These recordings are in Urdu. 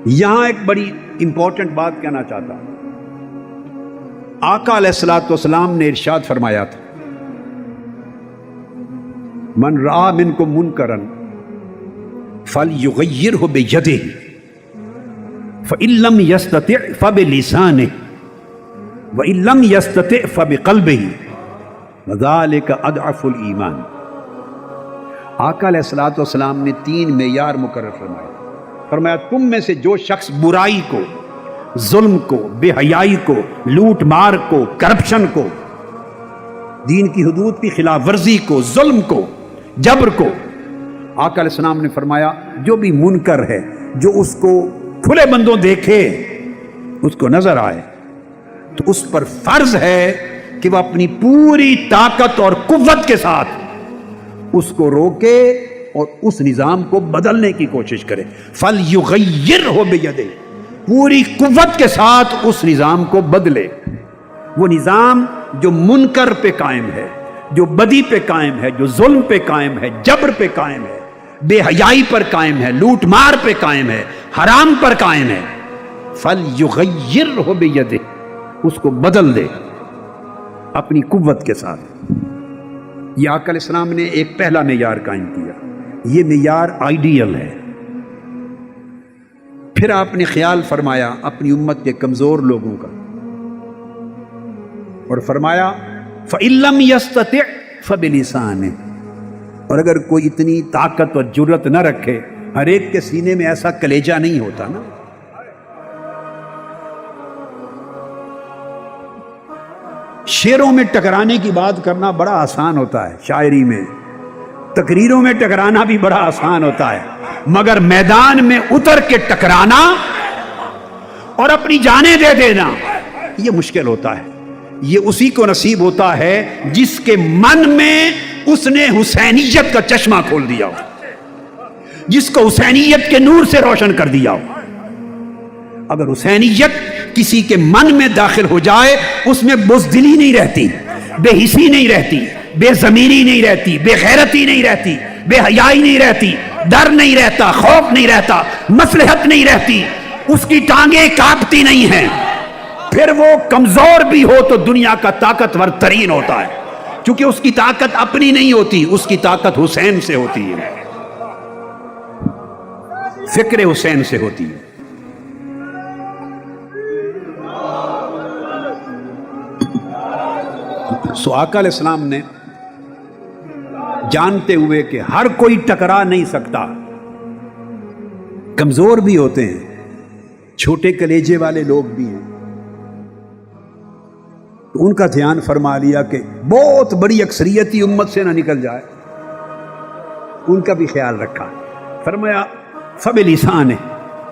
یہاں ایک بڑی امپورٹنٹ بات کہنا چاہتا ہوں۔ آقا علیہ الصلوۃ والسلام نے ارشاد فرمایا تھا، من رأى منکم منکرا فلیغیرہ بیدہ فإن لم یستطع فبلسانہ وإن لم یستطع فبقلبہ وذلک اضعف الایمان۔ آقا علیہ الصلوۃ والسلام نے 3 معیار مقرر فرمایا تم میں سے جو شخص برائی کو، ظلم کو، بے حیائی کو، لوٹ مار کو، کرپشن کو، دین کی حدود کی خلاف ورزی کو، ظلم کو، جبر کو، آقا علیہ السلام نے فرمایا جو بھی منکر ہے، جو اس کو کھلے بندوں دیکھے، اس کو نظر آئے، تو اس پر فرض ہے کہ وہ اپنی پوری طاقت اور قوت کے ساتھ اس کو روکے اور اس نظام کو بدلنے کی کوشش کرے۔ فَلْيُغَيِّرْهُ بِيَدِهِ، پوری قوت کے ساتھ اس نظام کو بدلے۔ وہ نظام جو منکر پہ قائم ہے، جو بدی پہ قائم ہے، جو ظلم پہ قائم ہے، جبر پہ قائم ہے، بے حیائی پر قائم ہے، لوٹ مار پہ قائم ہے، حرام پر قائم ہے، فَلْيُغَيِّرْهُ بِيَدِهِ، اس کو بدل دے اپنی قوت کے ساتھ۔ یہ آقا علیہ السلام نے ایک پہلا معیار قائم کیا، یہ معیار آئیڈیل ہے۔ پھر آپ نے خیال فرمایا اپنی امت کے کمزور لوگوں کا، اور فرمایا فَإِن لَّمْ يَسْتَطِعْ فَبِلِسَانِهِ، اور اگر کوئی اتنی طاقت اور جرت نہ رکھے، ہر ایک کے سینے میں ایسا کلیجہ نہیں ہوتا نا۔ شعروں میں ٹکرانے کی بات کرنا بڑا آسان ہوتا ہے، شاعری میں، تقریروں میں ٹکرانا بھی بڑا آسان ہوتا ہے، مگر میدان میں اتر کے ٹکرانا اور اپنی جانیں دے دینا یہ مشکل ہوتا ہے۔ یہ اسی کو نصیب ہوتا ہے جس کے من میں اس نے حسینیت کا چشمہ کھول دیا ہو، جس کو حسینیت کے نور سے روشن کر دیا ہو۔ اگر حسینیت کسی کے من میں داخل ہو جائے، اس میں بزدلی نہیں رہتی، بے حسی نہیں رہتی، بے ضمیری نہیں رہتی، بے غیرتی نہیں رہتی، بے حیائی نہیں رہتی، ڈر نہیں رہتا، خوف نہیں رہتا، مصلحت نہیں رہتی، اس کی ٹانگیں کانپتی نہیں ہیں۔ پھر وہ کمزور بھی ہو تو دنیا کا طاقتور ترین ہوتا ہے، کیونکہ اس کی طاقت اپنی نہیں ہوتی، اس کی طاقت حسین سے ہوتی ہے، فکر حسین سے ہوتی ہے۔ سو آقا علیہ السلام نے جانتے ہوئے کہ ہر کوئی ٹکرا نہیں سکتا، کمزور بھی ہوتے ہیں، چھوٹے کلیجے والے لوگ بھی ہیں، تو ان کا دھیان فرما لیا کہ بہت بڑی اکثریتی امت سے نہ نکل جائے، ان کا بھی خیال رکھا۔ فرمایا فَبِلِسَانِهِ،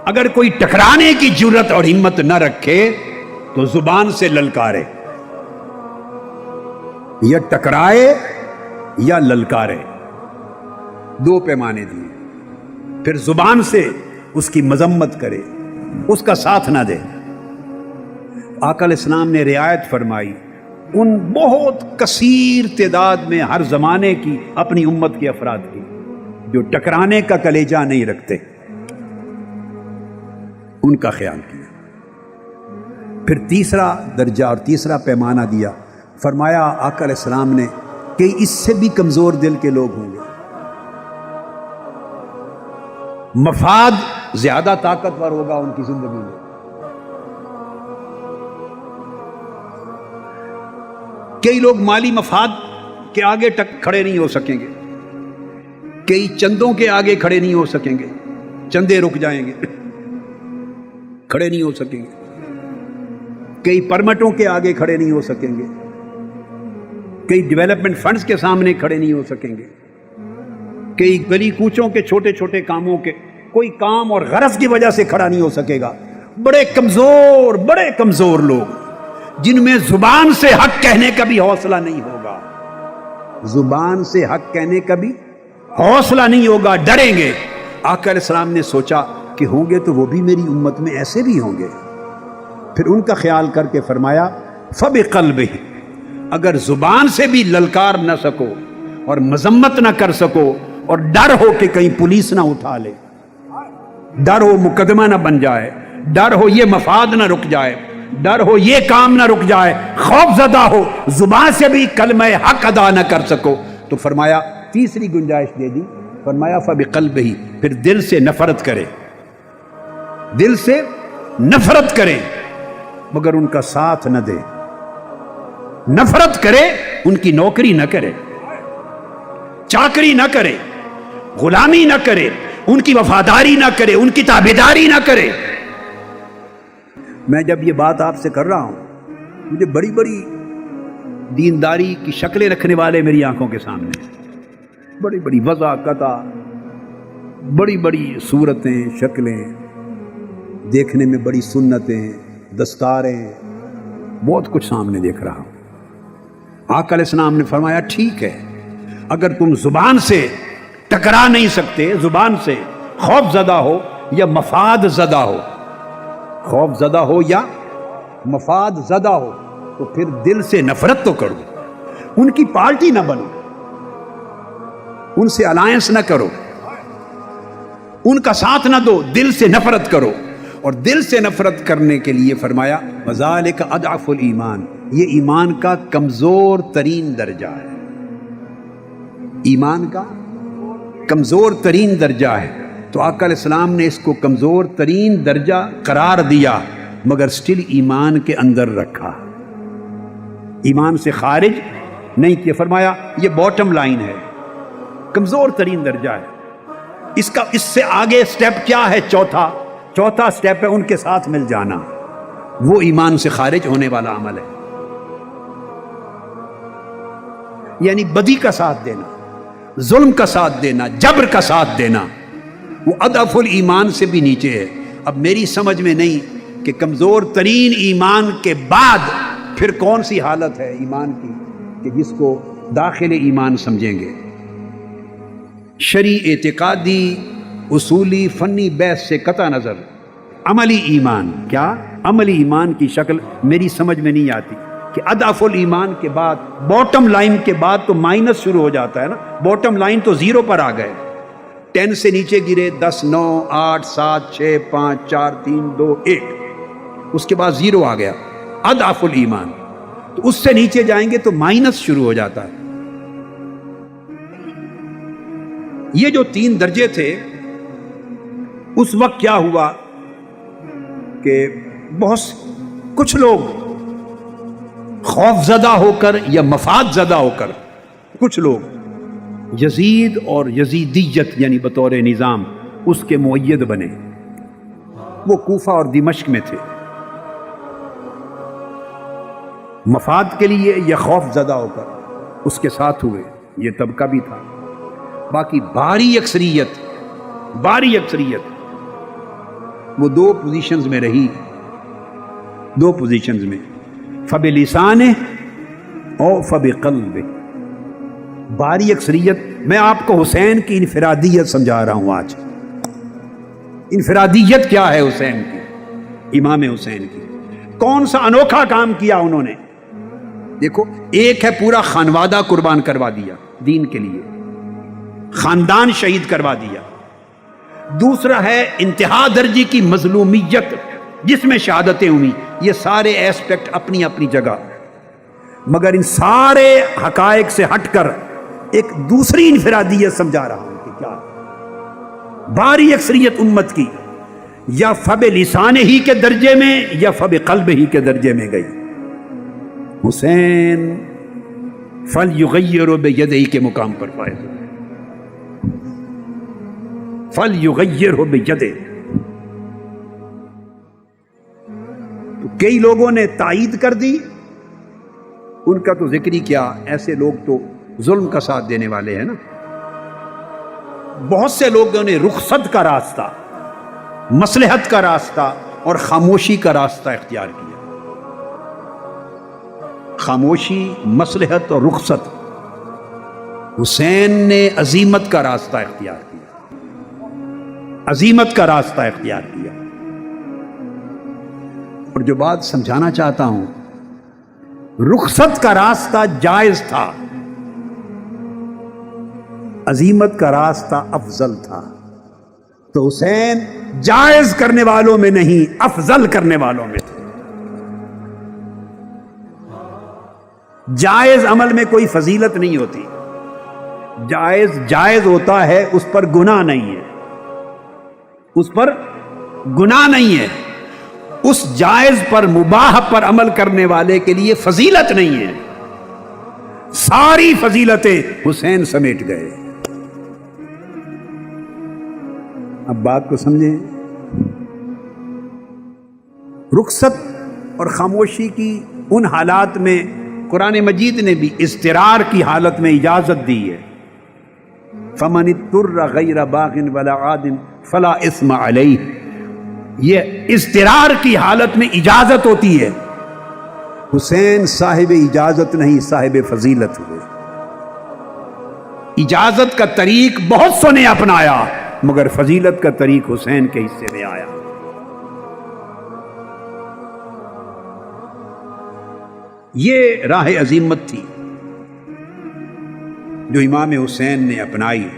اگر کوئی ٹکرانے کی جرت اور ہمت نہ رکھے تو زبان سے للکارے، یا ٹکرائے یا للکارے، 2 پیمانے دیے۔ پھر زبان سے اس کی مذمت کرے، اس کا ساتھ نہ دے۔ آقا علیہ السلام نے رعایت فرمائی ان بہت کثیر تعداد میں ہر زمانے کی اپنی امت کے افراد کی جو ٹکرانے کا کلیجہ نہیں رکھتے، ان کا خیال کیا۔ پھر تیسرا درجہ اور تیسرا پیمانہ دیا، فرمایا آقا علیہ السلام نے کہ اس سے بھی کمزور دل کے لوگ ہوں گے، مفاد زیادہ طاقتور ہوگا ان کی زندگی میں۔ کئی لوگ مالی مفاد کے آگے کھڑے نہیں ہو سکیں گے، کئی چندوں کے آگے کھڑے نہیں ہو سکیں گے، چندے رک جائیں گے، کھڑے نہیں ہو سکیں گے، کئی پرمٹوں کے آگے کھڑے نہیں ہو سکیں گے، کئی ڈیولپمنٹ فنڈز کے سامنے کھڑے نہیں ہو سکیں گے، کئی گلی کوچوں کے چھوٹے چھوٹے کاموں کے کوئی کام اور غرض کی وجہ سے کھڑا نہیں ہو سکے گا۔ بڑے کمزور لوگ جن میں زبان سے حق کہنے کا بھی حوصلہ نہیں ہوگا، زبان سے حق کہنے کا بھی حوصلہ نہیں ہوگا، ڈریں گے۔ آقا علیہ السلام نے سوچا کہ ہوں گے تو وہ بھی میری امت میں ایسے بھی ہوں گے۔ پھر ان کا خیال کر کے فرمایا فَبِقَلْبِهِ، اگر زبان سے بھی للکار نہ سکو اور مذمت نہ کر سکو اور ڈر ہو کہ کہیں پولیس نہ اٹھا لے، ڈر ہو مقدمہ نہ بن جائے، ڈر ہو یہ مفاد نہ رک جائے، ڈر ہو یہ کام نہ رک جائے، خوف زدہ ہو زبان سے بھی کلمہ حق ادا نہ کر سکو، تو فرمایا تیسری گنجائش دے دی، فرمایا فبقلبہ، پھر دل سے نفرت کرے، دل سے نفرت کرے مگر ان کا ساتھ نہ دے، نفرت کرے ان کی نوکری نہ کرے، چاکری نہ کرے، غلامی نہ کرے، ان کی وفاداری نہ کرے، ان کی تابعداری نہ کرے۔ میں جب یہ بات آپ سے کر رہا ہوں، مجھے بڑی بڑی دینداری کی شکلیں رکھنے والے میری آنکھوں کے سامنے، بڑی بڑی وضاحت، بڑی بڑی صورتیں، شکلیں، دیکھنے میں بڑی سنتیں، دستاریں، بہت کچھ سامنے دیکھ رہا ہوں۔ آقا علیہ السلام نے فرمایا ٹھیک ہے، اگر تم زبان سے ٹکرا نہیں سکتے، زبان سے خوف زدہ ہو یا مفاد زدہ ہو، خوف زدہ ہو یا مفاد زدہ ہو، تو پھر دل سے نفرت تو کرو، ان کی پارٹی نہ بنو، ان سے الائنس نہ کرو، ان کا ساتھ نہ دو، دل سے نفرت کرو۔ اور دل سے نفرت کرنے کے لیے فرمایا وَذَلِكَ أَضْعَفُ الْإِيمَانِ، یہ ایمان کا کمزور ترین درجہ ہے، ایمان کا کمزور ترین درجہ ہے۔ تو آقا علیہ السلام نے اس کو کمزور ترین درجہ قرار دیا مگر سٹل ایمان کے اندر رکھا، ایمان سے خارج نہیں کیا، فرمایا یہ باٹم لائن ہے، کمزور ترین درجہ ہے۔ اس سے آگے سٹیپ کیا ہے؟ چوتھا سٹیپ ہے ان کے ساتھ مل جانا، وہ ایمان سے خارج ہونے والا عمل ہے، یعنی بدی کا ساتھ دینا، ظلم کا ساتھ دینا، جبر کا ساتھ دینا، وہ اضعف الایمان سے بھی نیچے ہے۔ اب میری سمجھ میں نہیں کہ کمزور ترین ایمان کے بعد پھر کون سی حالت ہے ایمان کی کہ جس کو داخل ایمان سمجھیں گے۔ شرعی، اعتقادی، اصولی، فنی بحث سے قطع نظر عملی ایمان، کیا عملی ایمان کی شکل میری سمجھ میں نہیں آتی کہ اضعف الایمان کے بعد، باٹم لائن کے بعد تو مائنس شروع ہو جاتا ہے نا، باٹم لائن تو زیرو پر آ گئے، 10 سے نیچے گرے، 10، 9، 8، 7، 6، 5، 4، 3، 2، 1، اس کے بعد زیرو آ گیا، اضعف الایمان، تو اس سے نیچے جائیں گے تو مائنس شروع ہو جاتا ہے۔ یہ جو 3 درجے تھے، اس وقت کیا ہوا کہ بہت کچھ لوگ خوف زدہ ہو کر یا مفاد زدہ ہو کر، کچھ لوگ یزید اور یزیدیت یعنی بطور نظام اس کے مؤید بنے، وہ کوفہ اور دمشق میں تھے، مفاد کے لیے یا خوف زدہ ہو کر اس کے ساتھ ہوئے، یہ طبقہ بھی تھا۔ باقی باری اکثریت وہ 2 پوزیشنز میں رہی، 2 پوزیشنز میں، فبلسانہ اور فبقلبہ۔ باری اکثریت، میں آپ کو حسین کی انفرادیت سمجھا رہا ہوں آج۔ انفرادیت کیا ہے حسین کی، امام حسین کی؟ کون سا انوکھا کام کیا انہوں نے؟ دیکھو، ایک ہے پورا خانوادہ قربان کروا دیا دین کے لیے، خاندان شہید کروا دیا، دوسرا ہے انتہا درجے کی مظلومیت جس میں شہادتیں ہوئی، یہ سارے ایسپیکٹ اپنی اپنی جگہ، مگر ان سارے حقائق سے ہٹ کر ایک دوسری انفرادیت سمجھا رہا ہوں کہ کیا باری اکثریت امت کی یا فب لسان ہی کے درجے میں یا فب قلب ہی کے درجے میں گئی۔ حسین فلیغیر بیدہ کے مقام پر فائز ہوئے، فلیغیرہ بیدہ۔ تو کئی لوگوں نے تائید کر دی، ان کا تو ذکر ہی کیا، ایسے لوگ تو ظلم کا ساتھ دینے والے ہیں نا۔ بہت سے لوگوں نے رخصت کا راستہ، مصلحت کا راستہ اور خاموشی کا راستہ اختیار کیا۔ خاموشی، مصلحت اور رخصت۔ حسین نے عزیمت کا راستہ اختیار کیا، عزیمت کا راستہ اختیار کیا۔ اور جو بات سمجھانا چاہتا ہوں، رخصت کا راستہ جائز تھا، عزیمت کا راستہ افضل تھا۔ تو حسین جائز کرنے والوں میں نہیں، افضل کرنے والوں میں تھے۔ جائز عمل میں کوئی فضیلت نہیں ہوتی، جائز جائز ہوتا ہے، اس پر گناہ نہیں ہے، اس پر گناہ نہیں ہے، اس جائز پر مباح پر عمل کرنے والے کے لیے فضیلت نہیں ہے۔ ساری فضیلتیں حسین سمیٹ گئے۔ اب بات کو سمجھیں، رخصت اور خاموشی کی ان حالات میں قرآن مجید نے بھی اضطرار کی حالت میں اجازت دی ہے۔ فَمَنِ اضْطُرَّ غَيْرَ بَاغٍ وَلَا عَادٍ فَلَا إِثْمَ عَلَيْهِ، یہ اضطرار کی حالت میں اجازت ہوتی ہے۔ حسین صاحب اجازت نہیں، صاحب فضیلت ہوئے۔ اجازت کا طریق بہت سو نے اپنایا، مگر فضیلت کا طریق حسین کے حصے میں آیا۔ یہ راہ عظیمت تھی جو امام حسین نے اپنائی۔